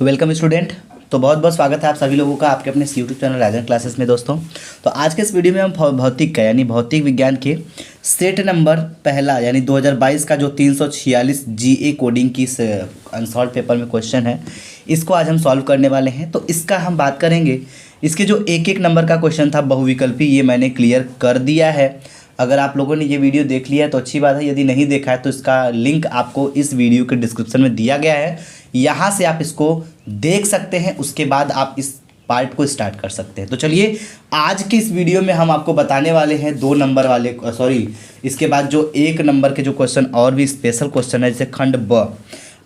Welcome student. तो बहुत बहुत स्वागत है आप सभी लोगों का आपके अपने यूट्यूब चैनल राजन क्लासेस में। दोस्तों तो आज के इस वीडियो में हम भौतिक का यानी भौतिक विज्ञान के सेट नंबर पहला यानी 2022 का जो 346 जीए कोडिंग की अनसॉल्व पेपर में क्वेश्चन है, इसको आज हम सॉल्व करने वाले हैं। तो इसका हम बात करेंगे। इसके जो एक एक नंबर का क्वेश्चन था बहुविकल्पी, ये मैंने क्लियर कर दिया है। अगर आप लोगों ने ये वीडियो देख लिया है तो अच्छी बात है, यदि नहीं देखा है तो इसका लिंक आपको इस वीडियो के डिस्क्रिप्शन में दिया गया है, यहाँ से आप इसको देख सकते हैं। उसके बाद आप इस पार्ट को स्टार्ट कर सकते हैं। तो चलिए आज के इस वीडियो में हम आपको बताने वाले हैं 2 नंबर वाले इसके बाद जो 1 नंबर के जो क्वेश्चन और भी स्पेशल क्वेश्चन है, जैसे खंड ब।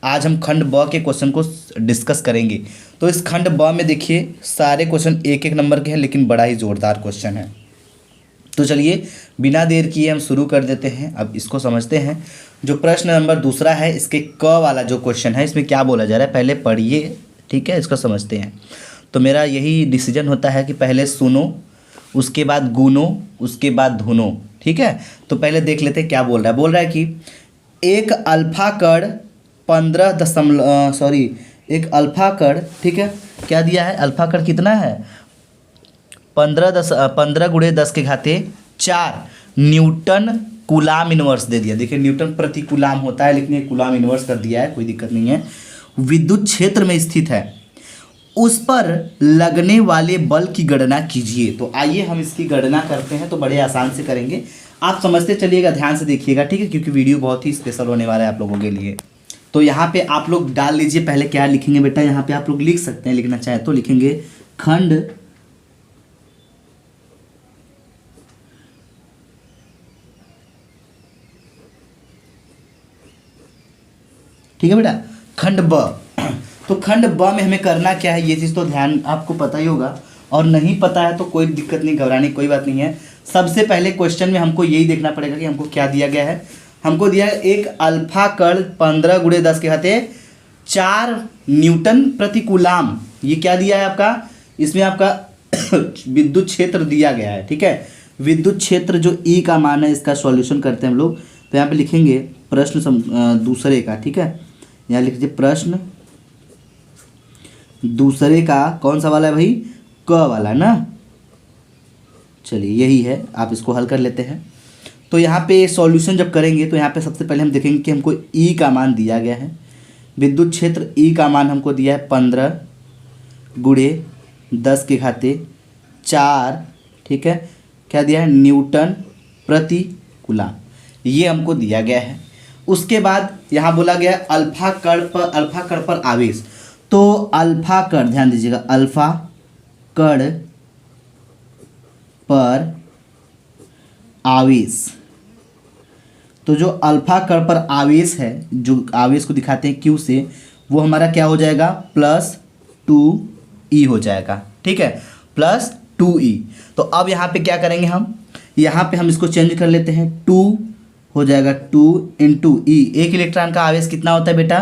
आज हम खंड ब के क्वेश्चन को डिस्कस करेंगे। तो इस खंड ब में देखिए सारे क्वेश्चन 1 नंबर के हैं, लेकिन बड़ा ही ज़ोरदार क्वेश्चन है। तो चलिए बिना देर किए हम शुरू कर देते हैं। अब इसको समझते हैं। जो प्रश्न नंबर दूसरा है, इसके क वाला जो क्वेश्चन है, इसमें क्या बोला जा रहा है पहले पढ़िए, ठीक है, इसको समझते हैं। तो मेरा यही डिसीजन होता है कि पहले सुनो, उसके बाद गुनो, उसके बाद धुनो, ठीक है। तो पहले देख लेते हैं क्या बोल रहा है। बोल रहा है कि एक अल्फा कण 15 ठीक है, क्या दिया है, अल्फा कण कितना है 15 गुणे 10 के घाते 4 न्यूटन कूलाम इनवर्स दे दिया। देखिए न्यूटन प्रति कूलाम होता है, लेकिन ये कूलाम इनवर्स कर दिया है, कोई दिक्कत नहीं है। विद्युत क्षेत्र में स्थित है, उस पर लगने वाले बल की गणना कीजिए। तो आइए हम इसकी गणना करते हैं। तो बड़े आसान से करेंगे, आप समझते चलिएगा, ध्यान से देखिएगा, ठीक है, क्योंकि वीडियो बहुत ही स्पेशल होने वाला है आप लोगों के लिए। तो यहाँ पे आप लोग डाल लीजिए, पहले क्या लिखेंगे बेटा, यहाँ पे आप लोग लिख सकते हैं, लिखना चाहे तो लिखेंगे खंड ठीक है बेटा, खंड ब। तो खंड ब में हमें करना क्या है, ये चीज़ तो ध्यान आपको पता ही होगा, और नहीं पता है तो कोई दिक्कत नहीं, घबराने की कोई बात नहीं है। सबसे पहले क्वेश्चन में हमको यही देखना पड़ेगा कि हमको क्या दिया गया है। हमको दिया है एक अल्फा कण 15 गुणे 10 के घाते 4 न्यूटन प्रति कूलाम। ये क्या दिया है आपका, इसमें आपका विद्युत क्षेत्र दिया गया है, ठीक है। विद्युत क्षेत्र जो ई का मान है, इसका सॉल्यूशन करते हैं हम लोग। तो यहाँ पे लिखेंगे प्रश्न दूसरे का, ठीक है, यहाँ लिख दीजिए प्रश्न दूसरे का कौन सा वाला है भाई, क वाला ना। चलिए यही है, आप इसको हल कर लेते हैं। तो यहाँ पे सॉल्यूशन जब करेंगे तो यहाँ पे सबसे पहले हम देखेंगे कि हमको ई का मान दिया गया है। विद्युत क्षेत्र ई का मान हमको दिया है 15 गुणे 10 के घाते 4, ठीक है, क्या दिया है, न्यूटन प्रति कूलाम, ये हमको दिया गया है। उसके बाद यहाँ बोला गया अल्फा कण पर आवेश। तो अल्फा कण, ध्यान दीजिएगा, अल्फा कण पर आवेश। तो जो अल्फा कण पर आवेश है, जो आवेश को दिखाते हैं क्यू से, वो हमारा क्या हो जाएगा, +2e हो जाएगा, ठीक है, +2e। तो अब यहाँ पे क्या करेंगे हम, यहाँ पे हम इसको चेंज कर लेते हैं, 2 हो जाएगा 2 × e। एक इलेक्ट्रॉन का आवेश कितना होता है बेटा,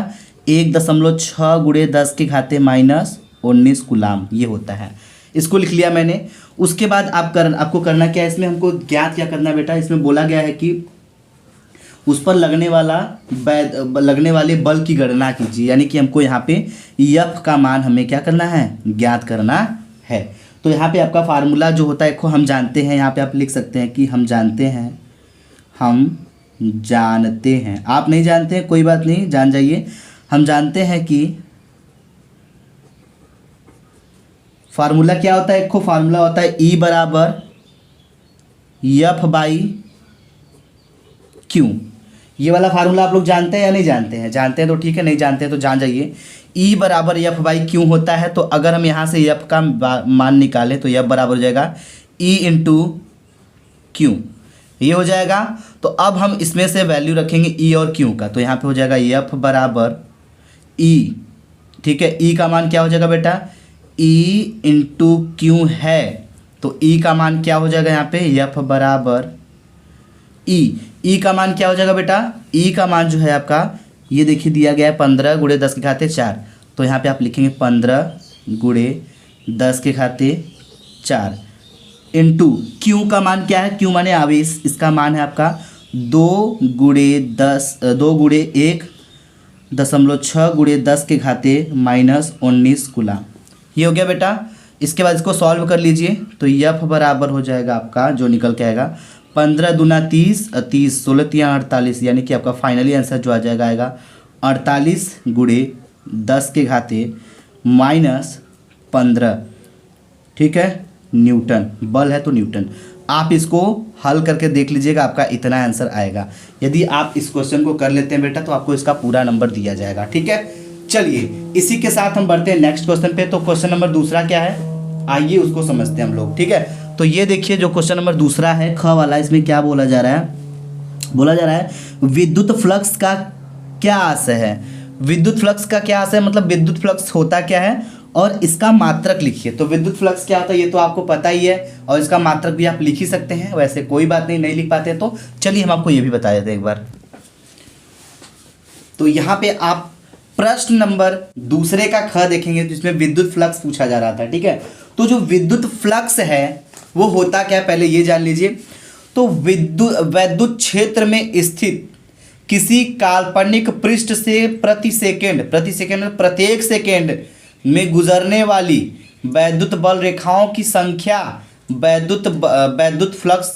1.6 गुणे 10 के घाते -19 कूलाम, ये होता है। इसको लिख लिया मैंने। उसके बाद आपको करना क्या है, इसमें हमको ज्ञात क्या करना है बेटा, इसमें बोला गया है कि उस पर लगने वाले बल की गणना कीजिए, यानी कि हमको यहाँ पे F का मान हमें क्या करना है, ज्ञात करना है। तो यहाँ पे आपका फार्मूला जो होता है हम जानते हैं, यहाँ पे आप लिख सकते हैं कि हम जानते हैं, आप नहीं जानते हैं कोई बात नहीं, जान जाइए। हम जानते हैं कि फार्मूला क्या होता है, फार्मूला होता है E बराबर F/Q। ये वाला फार्मूला आप लोग जानते हैं या नहीं जानते हैं, जानते हैं तो ठीक है, नहीं जानते हैं तो जान जाइए। E बराबर F/Q होता है। तो अगर हम यहाँ से F का मान निकालें तो F बराबर हो जाएगा E × Q, ये हो जाएगा। तो अब हम इसमें से वैल्यू रखेंगे E और Q का। तो यहाँ पे हो जाएगा F बराबर E, ठीक है। E का मान क्या हो जाएगा बेटा, E × Q है, तो E का मान क्या हो जाएगा यहाँ पे, F बराबर E का मान क्या हो जाएगा बेटा, E का मान जो है आपका, ये देखिए दिया गया है 15 गुणे 10 के घाते 4। तो यहाँ पे आप लिखेंगे 15 गुणे 10 के घाते 4 इंटू क्यू का मान क्या है, क्यू माने आवेश, इसका मान है आपका 2 गुणे 1 0.6 गुणे 10 के घाते -19 कूलाम। ये हो गया बेटा। इसके बाद इसको सॉल्व कर लीजिए तो F बराबर हो जाएगा आपका, जो निकल के आएगा 15 दूना 30, 30 16 तिया 48, यानी कि आपका फाइनली आंसर जो आ जाएगा आएगा 48 गुणे 10 के घाते -15। ठीक है, न्यूटन, बल है तो न्यूटन। आप इसको हल करके देख लीजिएगा, आपका इतना आंसर आएगा। यदि आप इस क्वेश्चन को कर लेते हैं बेटा तो आपको इसका पूरा नंबर दिया जाएगा। ठीक है, चलिए इसी के साथ हम बढ़ते हैं नेक्स्ट क्वेश्चन पे। तो क्वेश्चन नंबर दूसरा क्या है, आइए उसको समझते हैं हम लोग। ठीक है, तो ये देखिए जो क्वेश्चन नंबर दूसरा है ख वाला, इसमें क्या बोला जा रहा है, बोला जा रहा है विद्युत फ्लक्स का क्या आशय है। विद्युत फ्लक्स का क्या आशय है, मतलब विद्युत फ्लक्स होता क्या है और इसका मात्रक लिखिए। तो विद्युत फ्लक्स क्या होता है ये तो आपको पता ही है, और इसका मात्रक भी आप लिख ही सकते हैं। वैसे कोई बात नहीं लिख पाते तो चलिए हम आपको ये भी बता देते हैं एक बार। तो यहाँ पे आप प्रश्न नंबर दूसरे का ख देखेंगे तो इसमें विद्युत फ्लक्स पूछा जा रहा था। ठीक है, तो जो विद्युत फ्लक्स है वो होता क्या है पहले ये जान लीजिए। तो वैद्युत क्षेत्र में स्थित किसी काल्पनिक पृष्ठ से प्रति सेकंड प्रत्येक सेकंड में गुजरने वाली वैद्युत बल रेखाओं की संख्या वैद्युत फ्लक्स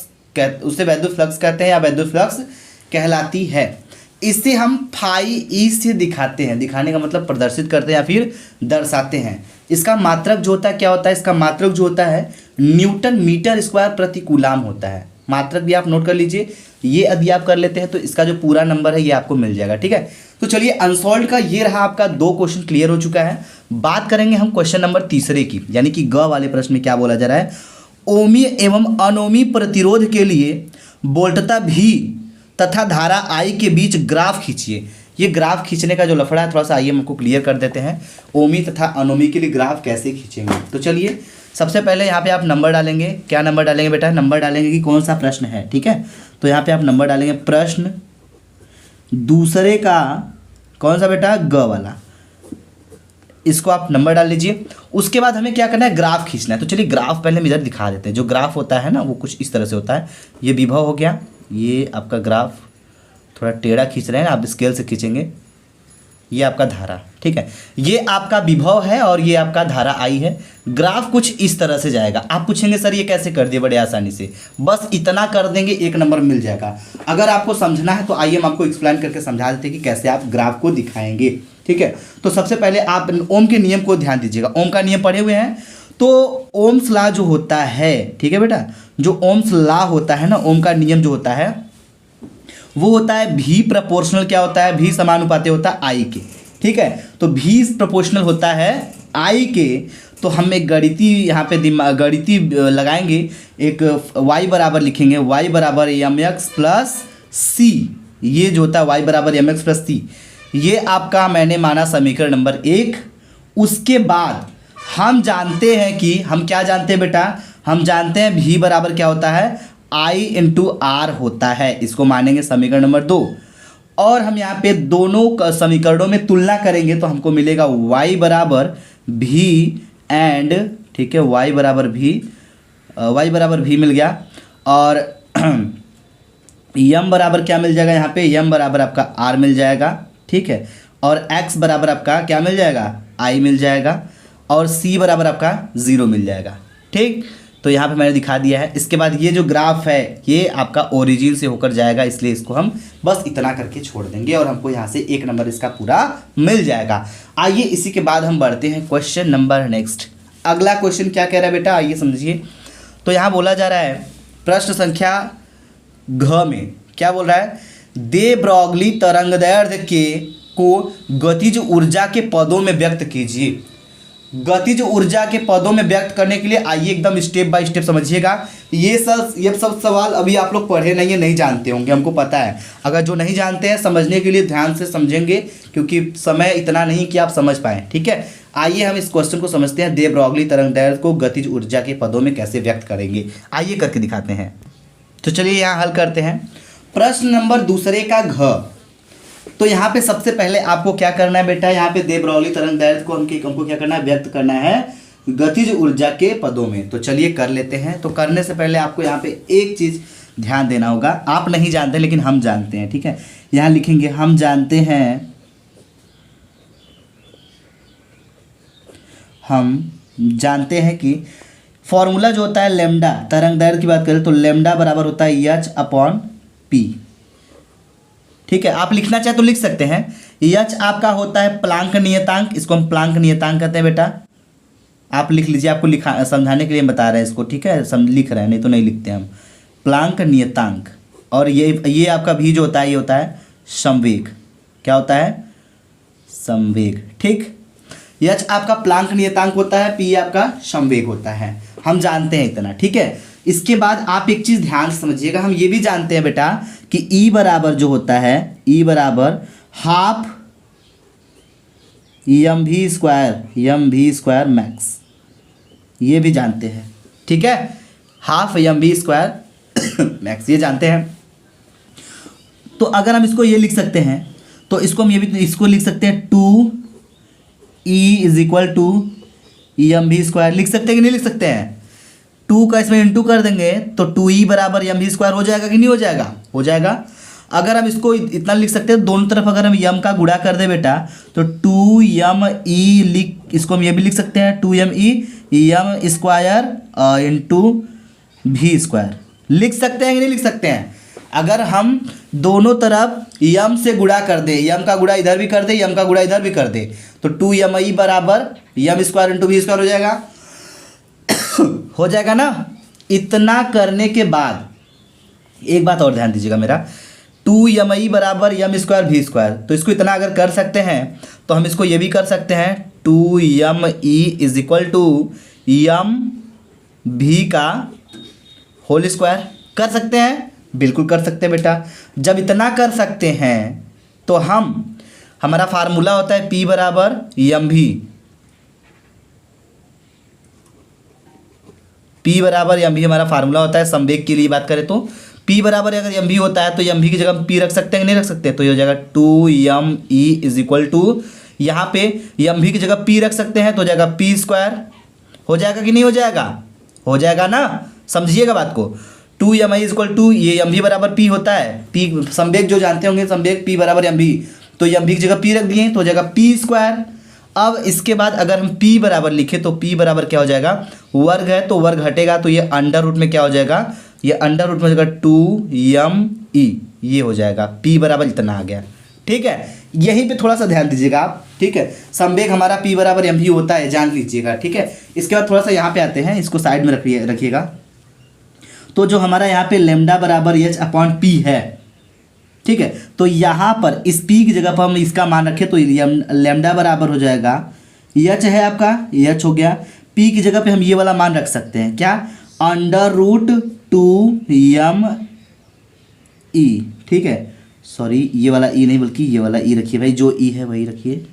उसे वैद्युत फ्लक्स कहते हैं या वैद्युत फ्लक्स कहलाती है। इसे हम फाई ई से दिखाते हैं, दिखाने का मतलब प्रदर्शित करते हैं या फिर दर्शाते हैं। इसका मात्रक जो होता है क्या होता है, इसका मात्रक जो होता है न्यूटन मीटर स्क्वायर प्रति कूलाम होता है। मात्रक भी आप नोट कर लीजिए, ये यदि आप कर लेते हैं तो इसका जो पूरा नंबर है ये आपको मिल जाएगा। ठीक है, तो चलिए अनसॉल्व्ड का ये रहा आपका 2 क्वेश्चन क्लियर हो चुका है। बात करेंगे हम क्वेश्चन नंबर तीसरे की, यानी कि ग वाले प्रश्न में क्या बोला जा रहा है, ओमी एवं अनोमी प्रतिरोध के लिए वोल्टता भी तथा धारा आई के बीच ग्राफ खींचिए। ये ग्राफ खींचने का जो लफड़ा है थोड़ा सा आइए हम आपको क्लियर कर देते हैं। ओमी तथा अनोमी के लिए ग्राफ कैसे खींचेंगे, तो चलिए सबसे पहले यहाँ पे आप नंबर डालेंगे। क्या नंबर डालेंगे बेटा, नंबर डालेंगे कि कौन सा प्रश्न है। ठीक है, तो यहाँ पे आप नंबर डालेंगे प्रश्न दूसरे का कौन सा बेटा, ग वाला, इसको आप नंबर डाल लीजिए। उसके बाद हमें क्या करना है, ग्राफ खींचना है। तो चलिए ग्राफ पहले हम इधर दिखा देते हैं। जो ग्राफ होता है ना वो कुछ इस तरह से होता है। ये विभव हो गया, ये आपका ग्राफ थोड़ा टेढ़ा खींच रहे हैं, आप स्केल से खींचेंगे। ये आपका धारा, ठीक है, ये आपका विभव है और ये आपका धारा आई है। ग्राफ कुछ इस तरह से जाएगा। आप पूछेंगे सर ये कैसे कर दिए, बड़े आसानी से, बस इतना कर देंगे 1 नंबर मिल जाएगा। अगर आपको समझना है तो आइए हम आपको एक्सप्लेन करके समझा देते हैं कि कैसे आप ग्राफ को दिखाएंगे। ठीक है, तो सबसे पहले आप ओम के नियम को ध्यान दीजिएगा। ओम का नियम पढ़े हुए हैं, तो ओम्स लॉ जो होता है, ठीक है बेटा, जो ओम्स लॉ होता है ना, ओम का नियम जो होता है वो होता है भी प्रोपोर्शनल, क्या होता है, भी समानुपाती होता है आई के। ठीक है, तो भी प्रोपोर्शनल होता है आई के। तो हम एक गणिती यहाँ पे गणिती लगाएंगे, एक y बराबर लिखेंगे, y बराबर एम एक्स प्लस सी। ये जो होता है y बराबर एम एक्स प्लस सी, ये आपका मैंने माना समीकरण नंबर 1। उसके बाद हम जानते हैं कि हम क्या जानते हैं बेटा, हम जानते हैं भी बराबर क्या होता है, I इंटू आर होता है। इसको मानेंगे समीकरण नंबर 2। और हम यहाँ पे दोनों समीकरणों में तुलना करेंगे तो हमको मिलेगा y बराबर भी एंड, ठीक है, y बराबर भी मिल गया। और m बराबर क्या मिल जाएगा, यहाँ पे m बराबर आपका r मिल जाएगा। ठीक है, और x बराबर आपका क्या मिल जाएगा, i मिल जाएगा। और c बराबर आपका 0 मिल जाएगा। ठीक, तो यहाँ पे मैंने दिखा दिया है। इसके बाद ये जो ग्राफ है ये आपका ओरिजिन से होकर जाएगा, इसलिए इसको हम बस इतना करके छोड़ देंगे और हमको यहाँ से 1 नंबर इसका पूरा मिल जाएगा। आइए इसी के बाद हम बढ़ते हैं क्वेश्चन नंबर नेक्स्ट। अगला क्वेश्चन क्या कह रहा है बेटा, आइए समझिए। तो यहाँ बोला जा रहा है प्रश्न संख्या घ में क्या बोल रहा है, दे ब्रॉगली तरंगदैर्घ्य को गतिज ऊर्जा के पदों में व्यक्त कीजिए। गतिज ऊर्जा के पदों में व्यक्त करने के लिए आइए एकदम स्टेप बाय स्टेप समझिएगा। ये सब सवाल अभी आप लोग पढ़े नहीं है, नहीं जानते होंगे, हमको पता है। अगर जो नहीं जानते हैं समझने के लिए ध्यान से समझेंगे, क्योंकि समय इतना नहीं कि आप समझ पाएँ। ठीक है, आइए हम इस क्वेश्चन को समझते हैं। दे ब्रॉगली तरंगदैर्घ्य को गतिज ऊर्जा के पदों में कैसे व्यक्त करेंगे, आइए करके दिखाते हैं। तो चलिए यहाँ हल करते हैं। प्रश्न नंबर दूसरे का घ। तो यहाँ पे सबसे पहले आपको क्या करना है बेटा, यहाँ पे दे ब्रॉगली तरंगदैर्घ्य को हमको क्या करना है, व्यक्त करना है गतिज ऊर्जा के पदों में। तो चलिए कर लेते हैं। तो करने से पहले आपको यहाँ पे एक चीज़ ध्यान देना होगा, आप नहीं जानते लेकिन हम जानते हैं। ठीक है, यहाँ लिखेंगे हम जानते हैं हम जानते हैं कि फॉर्मूला जो होता है लेमडा, तरंग दैर्घ्य की बात करें तो लेमडा बराबर होता है एच अपॉन पी। ठीक है, आप लिखना चाहे तो लिख सकते हैं। एच आपका होता है प्लांक नियतांक, इसको हम प्लांक नियतांक कहते हैं बेटा। आप लिख लीजिए, आपको लिखा समझाने के लिए बता रहे हैं इसको, ठीक है, लिख रहे हैं, नहीं तो नहीं लिखते हम। प्लांक नियतांक। और ये आपका भी जो होता है ये होता है संवेग। क्या होता है? संवेग। ठीक, एच आपका प्लांक नियतांक होता है, पी आपका संवेग होता है, हम जानते हैं इतना। ठीक है, इसके बाद आप एक चीज़ ध्यान से समझिएगा, हम ये भी जानते हैं बेटा कि E बराबर जो होता है, E बराबर half m v square max, ये भी जानते हैं। ठीक है, half m v square max ये जानते हैं। तो अगर हम इसको ये लिख सकते हैं तो इसको हम ये भी इसको लिख सकते हैं 2E is equal to m v square. लिख सकते हैं कि नहीं लिख सकते हैं? 2 का इसमें इंटू कर देंगे तो 2E बराबर एम वी स्क्वायर हो जाएगा कि नहीं हो जाएगा? हो जाएगा। अगर हम इसको इतना लिख सकते हैं, दोनों तरफ अगर हम यम का गुणा कर दे बेटा तो 2ME लिख, इसको हम ये भी लिख सकते हैं 2ME m square into v square. लिख सकते हैं कि नहीं लिख सकते हैं? अगर हम दोनों तरफ यम से गुणा कर दे, यम का गुणा इधर भी कर दे, यम का गुणा इधर भी कर दे तो 2ME बराबर m square into v square हो जाएगा। हो जाएगा ना। इतना करने के बाद एक बात और ध्यान दीजिएगा मेरा, 2ME बराबर एम स्क्वायर वी स्क्वायर, तो इसको इतना अगर कर सकते हैं तो हम इसको ये भी कर सकते हैं 2ME is equal to m v का होल स्क्वायर। कर सकते हैं? बिल्कुल कर सकते हैं बेटा। जब इतना कर सकते हैं तो हमारा फार्मूला होता है P बराबर एम वी, P बराबर एम वी हमारा फार्मूला होता है संवेग के लिए बात करें तो। P बराबर अगर एम वी होता है तो एम वी की जगह हम P रख सकते हैं कि नहीं रख सकते? तो ये हो जाएगा 2ME इज इक्वल टू, यहाँ पे एम वी की जगह P रख सकते हैं तो हो जाएगा P स्क्वायर। हो जाएगा कि नहीं हो जाएगा? हो जाएगा ना। समझिएगा बात को। 2ME इज इक्वल टू, ये एम वी बराबर P होता है, P संवेग जो जानते होंगे, संवेग P बराबर एम वी, तो एम वी की जगह P रख दिए तो हो जाएगा P स्क्वायर। अब इसके बाद अगर हम P बराबर लिखे तो P बराबर क्या हो जाएगा? वर्ग है तो वर्ग हटेगा तो ये अंडर रूट में क्या हो जाएगा? ये अंडर रूट में हो जाएगा 2ME, ये हो जाएगा। P बराबर इतना आ गया। ठीक है, यहीं पे थोड़ा सा ध्यान दीजिएगा आप। ठीक है, संवेग हमारा P बराबर एम वी होता है, जान लीजिएगा। ठीक है, इसके बाद थोड़ा सा यहाँ पे आते हैं, इसको साइड में रखिएगा। तो जो हमारा यहाँ पे लेमडा बराबर एच अपॉन पी है, ठीक है, तो यहाँ पर इस पी की जगह पर हम इसका मान रखें तो लेमडा बराबर हो जाएगा, एच है आपका, एच हो गया, पी की जगह पे हम ये वाला मान रख सकते हैं, क्या? Under root 2ME। ठीक है, सॉरी ये वाला ई नहीं बल्कि ये वाला ई रखिए भाई, जो ई है वही रखिए।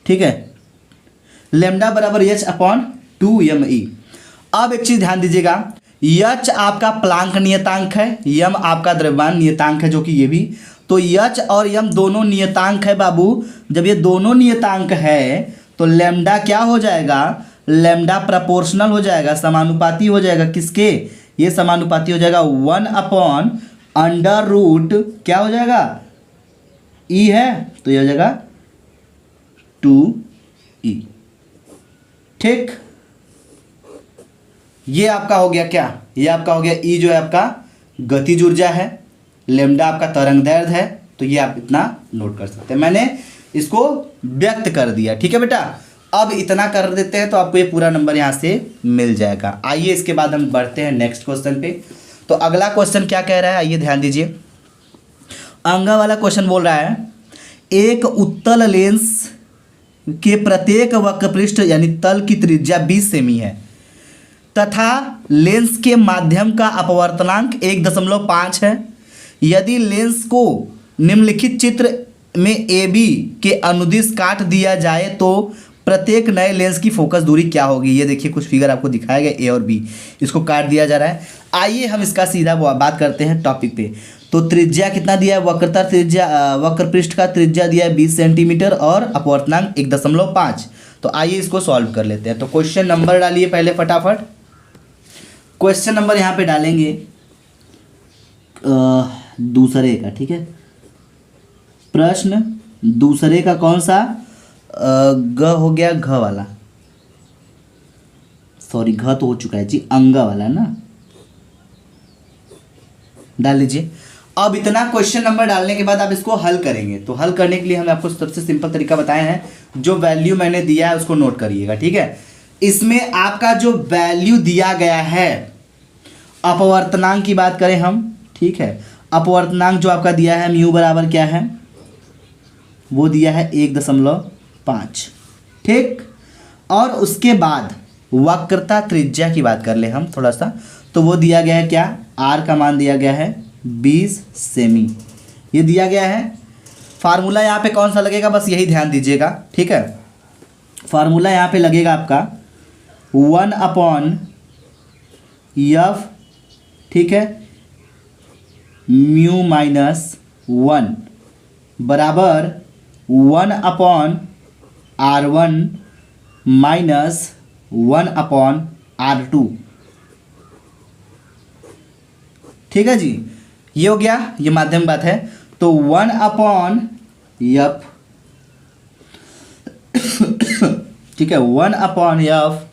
ठीक है, लेमडा बराबर एच अपॉन 2ME। अब एक चीज़ ध्यान दीजिएगा, एच आपका प्लांक नियतांक है, यम आपका द्रव्यमान नियतांक है, जो कि ये भी, तो एच और यम दोनों नियतांक है बाबू। जब ये दोनों नियतांक है तो लेमडा क्या हो जाएगा? लेमडा प्रोपोर्शनल हो जाएगा, समानुपाती हो जाएगा। किसके? ये समानुपाती हो जाएगा 1 अपॉन अंडर रूट, क्या हो जाएगा? ई है तो ये हो जाएगा 2E। ठीक, ये आपका हो गया क्या? ये आपका हो गया E जो है आपका गतिज ऊर्जा है, लेमडा आपका तरंग दैर्घ्य है, तो ये आप इतना नोट कर सकते हैं। मैंने इसको व्यक्त कर दिया। ठीक है बेटा, अब इतना कर देते हैं तो आपको ये पूरा नंबर यहाँ से मिल जाएगा। आइए इसके बाद हम बढ़ते हैं नेक्स्ट क्वेश्चन पे। तो अगला क्वेश्चन क्या कह रहा है, आइए ध्यान दीजिए। अंगा वाला क्वेश्चन बोल रहा है, एक उत्तल लेंस के प्रत्येक वक्रपृष्ठ यानी तल की त्रिज्या 20 सेमी है तथा लेंस के माध्यम का अपवर्तनांक 1.5 है। यदि लेंस को निम्नलिखित चित्र में AB के अनुदिश काट दिया जाए तो प्रत्येक नए लेंस की फोकस दूरी क्या होगी? ये देखिए कुछ फिगर आपको दिखाया गया, A और B, इसको काट दिया जा रहा है। आइए हम इसका सीधा बात करते हैं टॉपिक पे। तो त्रिज्या कितना दिया है? वक्रता त्रिज्या, वक्रपृष्ठ का त्रिज्या दिया है 20 सेंटीमीटर और अपवर्तनांक 1.5। तो आइए इसको सॉल्व कर लेते हैं। तो क्वेश्चन नंबर डालिए पहले फटाफट। क्वेश्चन नंबर यहाँ पे डालेंगे दूसरे का, ठीक है, प्रश्न दूसरे का कौन सा? ग हो गया घ वाला, सॉरी घ तो हो चुका है जी, अंग वाला ना, डाल लीजिए। अब इतना क्वेश्चन नंबर डालने के बाद आप इसको हल करेंगे। तो हल करने के लिए हमने आपको सबसे सिंपल तरीका बताया है, जो वैल्यू मैंने दिया है उसको नोट करिएगा, ठीक है। इसमें आपका जो वैल्यू दिया गया है, अपवर्तनांक की बात करें हम, ठीक है, अपवर्तनांक जो आपका दिया है म्यू बराबर क्या है, वो दिया है 1.5, ठीक। और उसके बाद वक्रता त्रिज्या की बात कर ले हम थोड़ा सा, तो वो दिया गया है क्या, आर का मान दिया गया है 20 सेमी, ये दिया गया है। फार्मूला यहाँ पे कौन सा लगेगा, बस यही ध्यान दीजिएगा, ठीक है। फार्मूला यहाँ पे लगेगा आपका 1/f, ठीक है, म्यू माइनस 1 बराबर 1/r1 माइनस 1/r2, ठीक है जी। ये हो गया, ये माध्यम बात है। तो 1/f, ठीक है, 1/f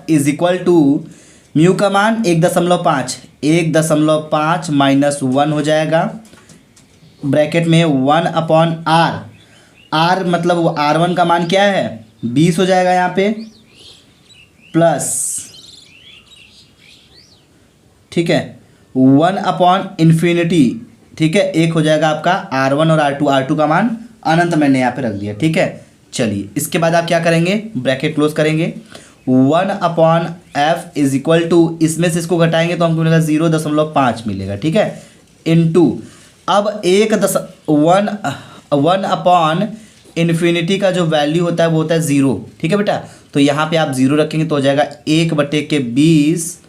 is equal to mu का मान 1.5 माइनस 1 हो जाएगा, ब्रैकेट में 1/r, r मतलब r1 का मान क्या है 20 हो जाएगा यहाँ पे, प्लस, ठीक है, 1/∞, ठीक है, एक हो जाएगा आपका r1 और r2 का मान अनंत मैंने यहाँ पे रख दिया, ठीक है। चलिए इसके बाद आप क्या करेंगे, ब्रैकेट क्लोज करेंगे, 1/f इज इक्वल टू, इसमें से इसको घटाएंगे तो हमको मिलेगा 0.5 मिलेगा, ठीक है, इनटू, अब 1/∞ का जो वैल्यू होता है वो होता है 0, ठीक है बेटा। तो यहाँ पे आप 0 रखेंगे तो हो जाएगा 1/20,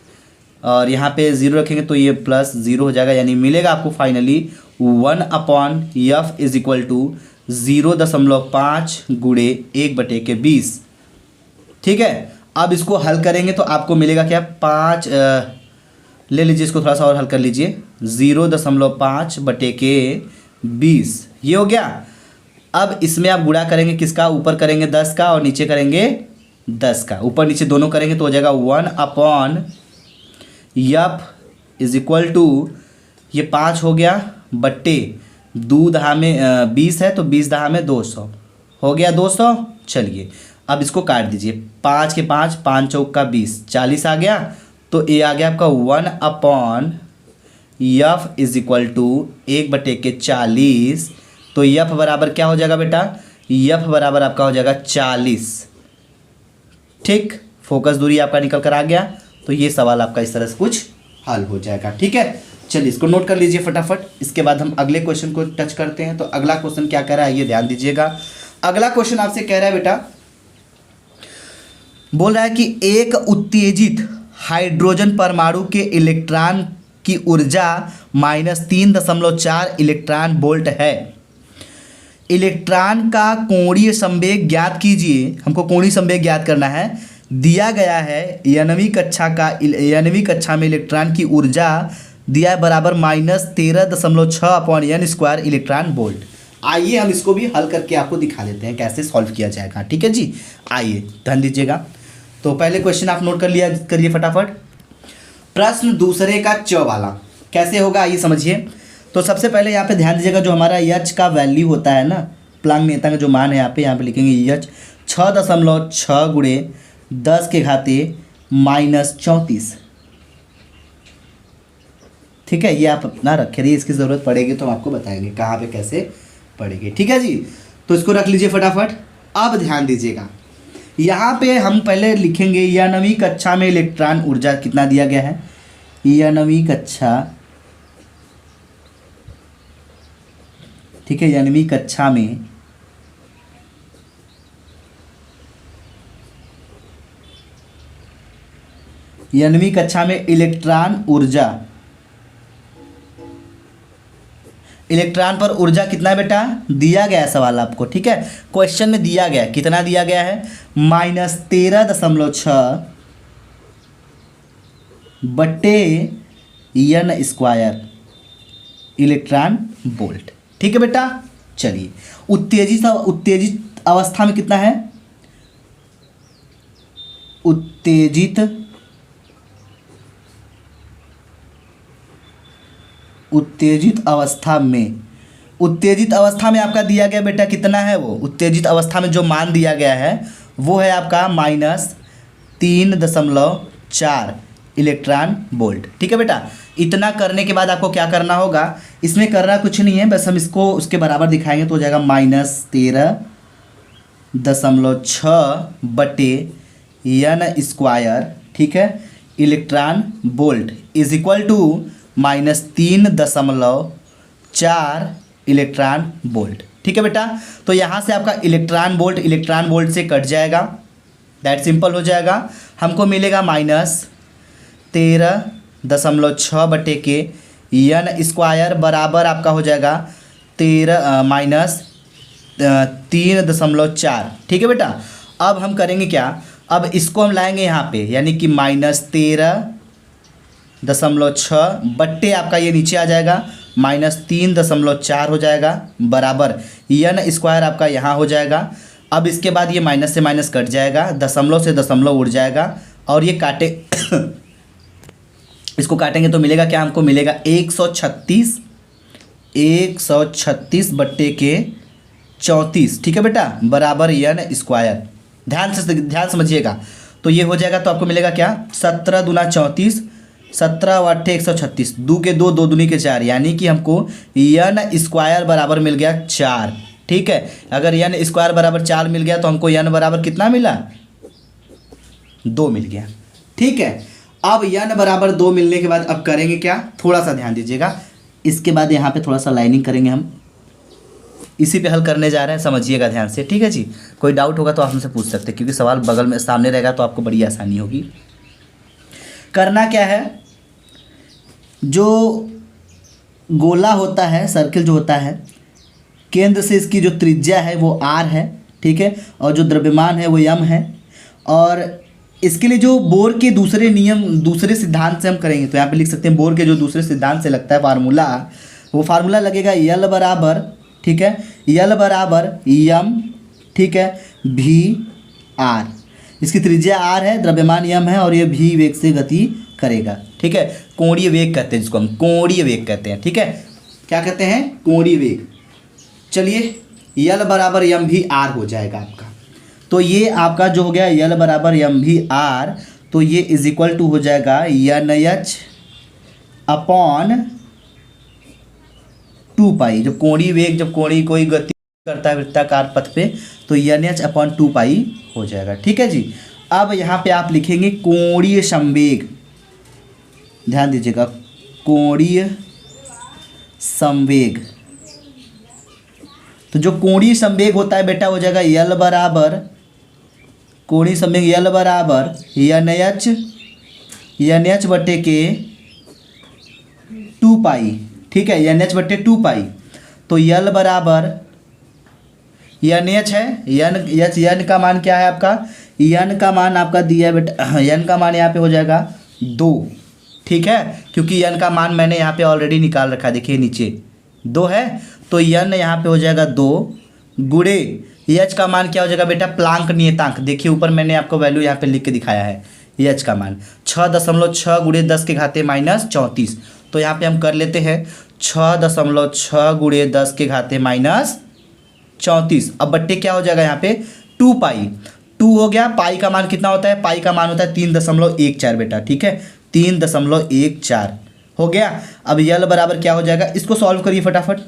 और यहाँ पे 0 रखेंगे तो ये प्लस 0 हो जाएगा, यानी मिलेगा आपको finally 1/f is equal to 0.5 गुणे 1/20, ठीक है। अब इसको हल करेंगे तो आपको मिलेगा क्या, 5, ले लीजिए इसको थोड़ा सा और हल कर लीजिए, 0.5/20, ये हो गया। अब इसमें आप गुणा करेंगे किसका, ऊपर करेंगे 10 का और नीचे करेंगे 10 का, ऊपर नीचे दोनों करेंगे तो हो जाएगा 1/f इज इक्वल टू, ये 5 हो गया, बट्टे 2 में 20 है तो 20 में 200 हो गया 200। चलिए अब इसको काट दीजिए, 5 के 5, 5 चौक का 20, 40 आ गया, तो ये आ गया आपका 1/f इज इक्वल टू 1/40। तो f बराबर क्या हो जाएगा बेटा, f बराबर आपका हो जाएगा 40, ठीक। फोकस दूरी आपका निकल कर आ गया, तो ये सवाल आपका इस तरह से कुछ हल हो जाएगा, ठीक है। चलिए इसको नोट कर लीजिए फटाफट। इसके बाद हम अगले क्वेश्चन को टच करते हैं। तो अगला क्वेश्चन क्या कह रहा है ये ध्यान दीजिएगा। अगला क्वेश्चन आपसे कह रहा है बेटा, बोल रहा है कि एक उत्तेजित हाइड्रोजन परमाणु के इलेक्ट्रॉन की ऊर्जा -3.4 इलेक्ट्रॉन वोल्ट है। इलेक्ट्रॉन का कोणीय संवेग ज्ञात कीजिए, हमको कोणीय संवेग ज्ञात करना है। दिया गया है 9वीं कक्षा में इलेक्ट्रॉन की ऊर्जा दिया है बराबर -13.6/n² इलेक्ट्रॉन वोल्ट। आइए हम इसको भी हल करके आपको दिखा देते हैं कैसे सॉल्व किया जाएगा, ठीक है जी। आइए ध्यान दीजिएगा। तो पहले क्वेश्चन आप नोट कर लिया करिए फटाफट। प्रश्न दूसरे का च वाला कैसे होगा आइए समझिए। तो सबसे पहले यहाँ पे ध्यान दीजिएगा, जो हमारा यच का वैल्यू होता है ना, प्लांक नेता का जो मान है यहाँ पे लिखेंगे यच 6.6 गुणे 10 के घाते -34, ठीक है। ये आप अपना रखे रहिए, इसकी ज़रूरत पड़ेगी तो हम आपको बताएंगे कहाँ पे कैसे पड़ेगी, ठीक है जी। तो इसको रख लीजिए फटाफट। अब ध्यान दीजिएगा, यहाँ पे हम पहले लिखेंगे 9वीं कक्षा में इलेक्ट्रॉन ऊर्जा कितना दिया गया है। 9वीं कक्षा, ठीक है, 9वीं कक्षा में इलेक्ट्रॉन पर ऊर्जा कितना है बेटा, दिया गया है सवाल आपको, ठीक है। क्वेश्चन में दिया गया है, कितना दिया गया है -13.6 बट्टे n² इलेक्ट्रॉन वोल्ट। ठीक है बेटा, चलिए उत्तेजित अवस्था में कितना है, उत्तेजित अवस्था में आपका दिया गया बेटा कितना है, वो उत्तेजित अवस्था में जो मान दिया गया है वो है आपका -3.4 इलेक्ट्रॉन वोल्ट। ठीक है बेटा, इतना करने के बाद आपको क्या करना होगा, इसमें करना कुछ नहीं है, बस हम इसको उसके बराबर दिखाएंगे तो हो जाएगा -13.6/n²। ठीक है, electron volt is equal to -3.4 electron volt. ठीक है बेटा, तो यहाँ से आपका इलेक्ट्रॉन वोल्ट से कट जाएगा, दैट सिंपल हो जाएगा। हमको मिलेगा -13.6/n² बराबर आपका हो जाएगा -3.4। ठीक है बेटा, अब हम करेंगे क्या, अब इसको हम लाएंगे यहाँ पे, यानी कि -13.6 बट्टे आपका ये नीचे आ जाएगा -3.4 हो जाएगा बराबर n² आपका यहाँ हो जाएगा। अब इसके बाद ये माइनस से माइनस कट जाएगा, दशमलव से दशमलव उड़ जाएगा और ये काटे इसको काटेंगे तो मिलेगा क्या, हमको मिलेगा 136 बट्टे के 34। ठीक है बेटा, बराबर n²। ध्यान समझिएगा, तो ये हो जाएगा तो आपको मिलेगा क्या, 17 दूना 34, 17 × 8 136, 2 के 2, 2 दूनी के 4, यानी कि हमको n² बराबर मिल गया 4। ठीक है, अगर n² बराबर 4 मिल गया तो हमको n बराबर कितना मिला, 2 मिल गया। ठीक है, अब n बराबर 2 मिलने के बाद अब करेंगे क्या, थोड़ा सा ध्यान दीजिएगा, इसके बाद यहाँ पे थोड़ा सा लाइनिंग करेंगे, हम इसी पे हल करने जा रहे हैं, समझिएगा ध्यान से। ठीक है जी, कोई डाउट होगा तो आप हमसे पूछ सकते हैं, क्योंकि सवाल बगल में सामने रहेगा तो आपको बड़ी आसानी होगी। करना क्या है, जो गोला होता है, सर्किल जो होता है, केंद्र से इसकी जो त्रिज्या है वो r है। ठीक है, और जो द्रव्यमान है वो m है, और इसके लिए जो बोर के दूसरे सिद्धांत से हम करेंगे तो यहाँ पे लिख सकते हैं, बोर के जो दूसरे सिद्धांत से लगता है फार्मूला, वो फार्मूला लगेगा L बराबर, ठीक है, L बराबर m, ठीक है, v/r। इसकी त्रिज्या r है, द्रव्यमान m है, और ये v वेग से गति करेगा। ठीक है, कोणीय वेग कहते हैं जिसको हम कोणीय वेग कहते हैं। ठीक है, क्या कहते हैं, कोणीय वेग। चलिए, L बराबर m/r हो जाएगा आपका, तो ये आपका जो हो गया L बराबर m/r, तो ये इज इक्वल टू हो जाएगा NH/2π। जब कोणीय वेग, जब कोई गति करता है वृत्ताकार पथ पे, तो NH/2π हो जाएगा। ठीक है जी, अब यहाँ पे आप लिखेंगे कोणीय संवेग, ध्यान दीजिएगा, कोणीय संवेग। तो जो कोणीय संवेग होता है बेटा हो जाएगा L बराबर, कोणीय संवेग L बराबर NH बट्टे के 2π। ठीक है, NH बट्टे 2π, तो L बराबर NH है, n का मान क्या है आपका, n का मान आपका दिया है बेटा, n का मान यहाँ पे हो जाएगा 2। ठीक है, क्योंकि n का मान मैंने यहाँ पे ऑलरेडी निकाल रखा है, देखिए नीचे 2 है, तो n यहाँ पे हो जाएगा 2 गुणे h का मान क्या हो जाएगा बेटा, प्लांक नियतांक, देखिए ऊपर मैंने आपको वैल्यू यहाँ पे लिख के दिखाया है, h का मान 6.6 गुणे 10 के घाते -34। तो यहाँ पे हम कर लेते हैं 6.6 गुणे 10 के घाते -34। अब बट्टे क्या हो जाएगा यहाँ पे 2π, 2 हो गया, पाई का मान कितना होता है, पाई का मान होता है 3.14 बेटा। ठीक है, 3.14 हो गया। अब L बराबर क्या हो जाएगा, इसको सॉल्व करिए फटाफट,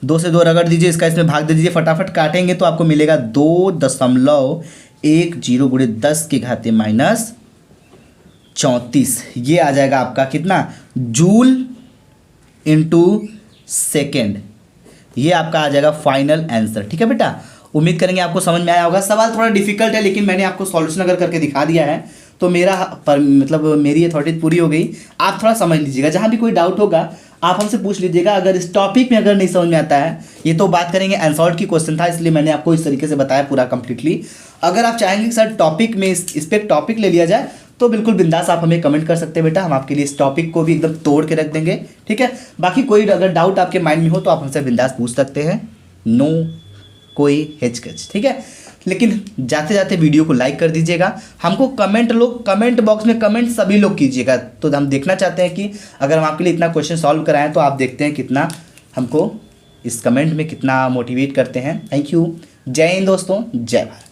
2 से 2 रगड़ दीजिए, इसका इसमें भाग दे दीजिए, फटाफट काटेंगे तो आपको मिलेगा 2.10 गुणे 10 के घाते -34। ये आ जाएगा आपका कितना, जूल इंटू सेकेंड। ये आपका आ जाएगा फाइनल आंसर। ठीक है बेटा, उम्मीद करेंगे आपको समझ में आया होगा। सवाल थोड़ा डिफिकल्ट है, लेकिन मैंने आपको सॉल्यूशन अगर करके दिखा दिया है तो मेरी अथॉरिटी पूरी हो गई। आप थोड़ा समझ लीजिएगा, जहाँ भी कोई डाउट होगा आप हमसे पूछ लीजिएगा। अगर इस टॉपिक में अगर नहीं समझ में आता है, ये तो बात करेंगे अनसॉल्व की क्वेश्चन था, इसलिए मैंने आपको इस तरीके से बताया पूरा कंप्लीटली। अगर आप चाहेंगे कि सर टॉपिक में इस पर टॉपिक ले लिया जाए, तो बिल्कुल बिंदास आप हमें कमेंट कर सकते हैं बेटा, हम आपके लिए इस टॉपिक को भी एकदम तोड़ के रख देंगे, ठीक है। बाकी कोई अगर डाउट आपके माइंड में हो तो आप हमसे बिंदास पूछ सकते हैं, नो कोई हिचकिच, ठीक है। लेकिन जाते जाते वीडियो को लाइक कर दीजिएगा, हमको कमेंट बॉक्स में कमेंट सभी लोग कीजिएगा, तो हम देखना चाहते हैं कि अगर हम आपके लिए इतना क्वेश्चन सॉल्व कराएं तो आप देखते हैं कितना हमको इस कमेंट में कितना मोटिवेट करते हैं। थैंक यू, जय हिंद दोस्तों, जय भारत।